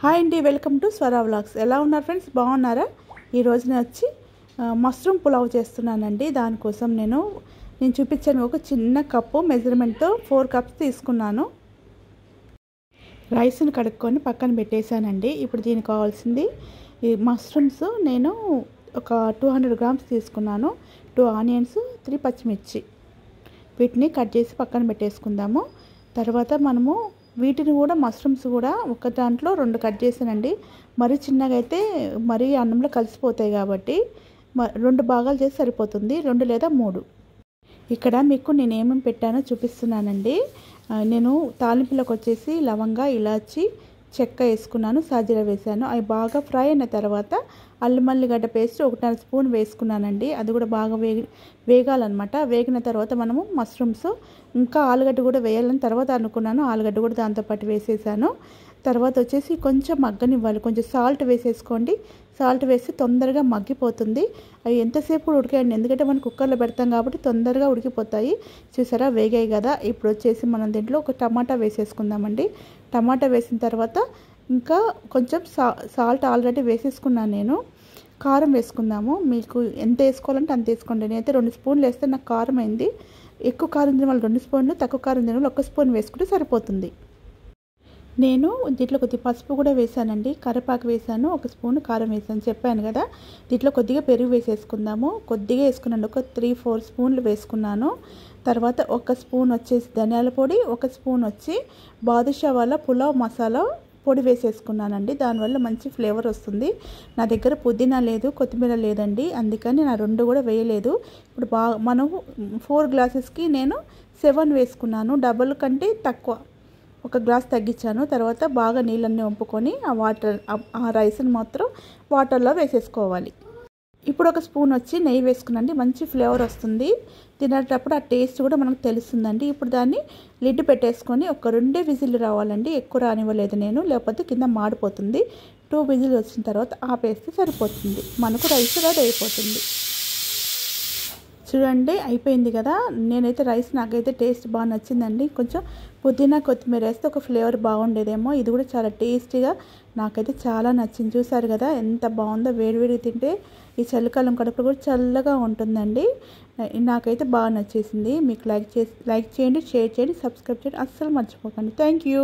Hi అండి, welcome to Swara vlogs. ఎలా ఉన్నారు ఫ్రెండ్స్? బాగున్నారా? ఈ రోజు నేను వచ్చి మష్రూమ్ పులావ్ చేస్తున్నానండి. దానికోసం నేను చూపించాను ఒక చిన్న కప్పు మెజర్మెంట్తో 4 కప్స్ తీసుకున్నాను. రైస్ని కడుక్కొని పక్కన పెట్టేశానండి. ఇప్పుడు దీనికి కావాల్సింది ఈ మష్రూమ్స్ నేను ఒక 200 గ్రామ్స్ తీసుకున్నాను. 2 ఆనియన్స్, 3 పచ్చిమిర్చి, వీటిని కట్ చేసి పక్కన పెట్టేసుకుందాము. తర్వాత మనము వీటిని కూడా మష్రూమ్స్ కూడా ఒక దాంట్లో 2 కట్ చేసానండి. మరీ చిన్నగా అయితే మరీ అన్నంలో కలిసిపోతాయి కాబట్టి 2 భాగాలు చేసి సరిపోతుంది, 2 లేదా 3. ఇక్కడ మీకు నేను ఏమేమి పెట్టానో చూపిస్తున్నానండి. నేను తాలింపులోకి వచ్చేసి లవంగా, ఇలాచి, చెక్క వేసుకున్నాను, సాజీరా వేసాను. అవి బాగా ఫ్రై అయిన తర్వాత అల్లం మల్లిగడ్డ పేస్ట్ 1.5 స్పూన్ వేసుకున్నానండి. అది కూడా బాగా వేగాలన్నమాట. వేగిన తర్వాత మనము మష్రూమ్స్ ఇంకా ఆలుగడ్డ కూడా వేయాలని తర్వాత అనుకున్నాను. ఆలుగడ్డ కూడా దాంతోపాటు వేసేసాను. తర్వాత వచ్చేసి కొంచెం మగ్గనివ్వాలి. కొంచెం సాల్ట్ వేసేసుకోండి. సాల్ట్ వేసి తొందరగా మగ్గిపోతుంది. అవి ఎంతసేపు కూడా ఉడికాయండి, ఎందుకంటే మనం కుక్కర్లో పెడతాం కాబట్టి తొందరగా ఉడికిపోతాయి. చూసారా, వేగాయి కదా. ఇప్పుడు వచ్చేసి మనం దీంట్లో ఒక టమాటా వేసేసుకుందామండి. టమాటా వేసిన తర్వాత ఇంకా కొంచెం సాల్ట్ ఆల్రెడీ వేసేసుకున్నాను నేను. కారం వేసుకుందాము. మీకు ఎంత వేసుకోవాలంటే అంత వేసుకోండి. నేనైతే 2 స్పూన్లు వేస్తే నాకు కారం అయింది. ఎక్కువ కారం తినే వాళ్ళు 2 స్పూన్లు, తక్కువ కారం తినే వాళ్ళు 1 స్పూన్ వేసుకుంటే సరిపోతుంది. నేను దీంట్లో కొద్దిగా పసుపు కూడా వేసానండి. కరివేపాకు వేసాను, 1 స్పూన్ కారం వేసాను, చెప్పాను కదా. దీంట్లో కొద్దిగా పెరుగు వేసేసుకుందాము. కొద్దిగా వేసుకున్నాను, ఒక 3-4 స్పూన్లు వేసుకున్నాను. తర్వాత 1 స్పూన్ వచ్చేసి ధనియాల పొడి, 1 స్పూన్ వచ్చి బాదుషా వాళ్ళ పులావ్ మసాలా పొడి వేసేసుకున్నానండి. దానివల్ల మంచి ఫ్లేవర్ వస్తుంది. నా దగ్గర పుదీనా లేదు, కొత్తిమీర లేదండి, అందుకని నా 2 కూడా వేయలేదు. ఇప్పుడు మనం 4 గ్లాసెస్కి నేను 7 వేసుకున్నాను. డబుల్ కంటే తక్కువ, 1 గ్లాస్ తగ్గించాను. తర్వాత బాగా నీళ్ళన్నీ వంపుకొని ఆ రైస్ని మాత్రం వాటర్లో వేసేసుకోవాలి. ఇప్పుడు 1 స్పూన్ వచ్చి నెయ్యి వేసుకున్నాండి. మంచి ఫ్లేవర్ వస్తుంది. తినేటప్పుడు ఆ టేస్ట్ కూడా మనకు తెలుస్తుందండి. ఇప్పుడు దాన్ని లిడ్ పెట్టేసుకొని ఒక 2 విజిల్ రావాలండి. ఎక్కువ రానివ్వలేదు నేను, లేకపోతే కింద మాడిపోతుంది. 2 విజిల్ వచ్చిన తర్వాత ఆపేస్తే సరిపోతుంది. మనకు రైస్ రెడీ అయిపోతుంది. చూడండి, అయిపోయింది కదా. నేనైతే రైస్ నాకైతే టేస్ట్ బాగా నచ్చిందండి. కొంచెం పుదీనా, కొత్తిమీర వేస్తే ఒక ఫ్లేవర్ బాగుండేదేమో. ఇది కూడా చాలా టేస్టీగా నాకైతే చాలా నచ్చింది. చూసారు కదా ఎంత బాగుందో. వేడివేడి తింటే ఈ చలికాలం కడుపులో కూడా చల్లగా ఉంటుందండి. నాకైతే బాగా నచ్చేసింది. మీకు లైక్ చేయండి, షేర్ చేయండి, సబ్స్క్రైబ్ చేయండి అస్సలు మర్చిపోకండి. Thank you.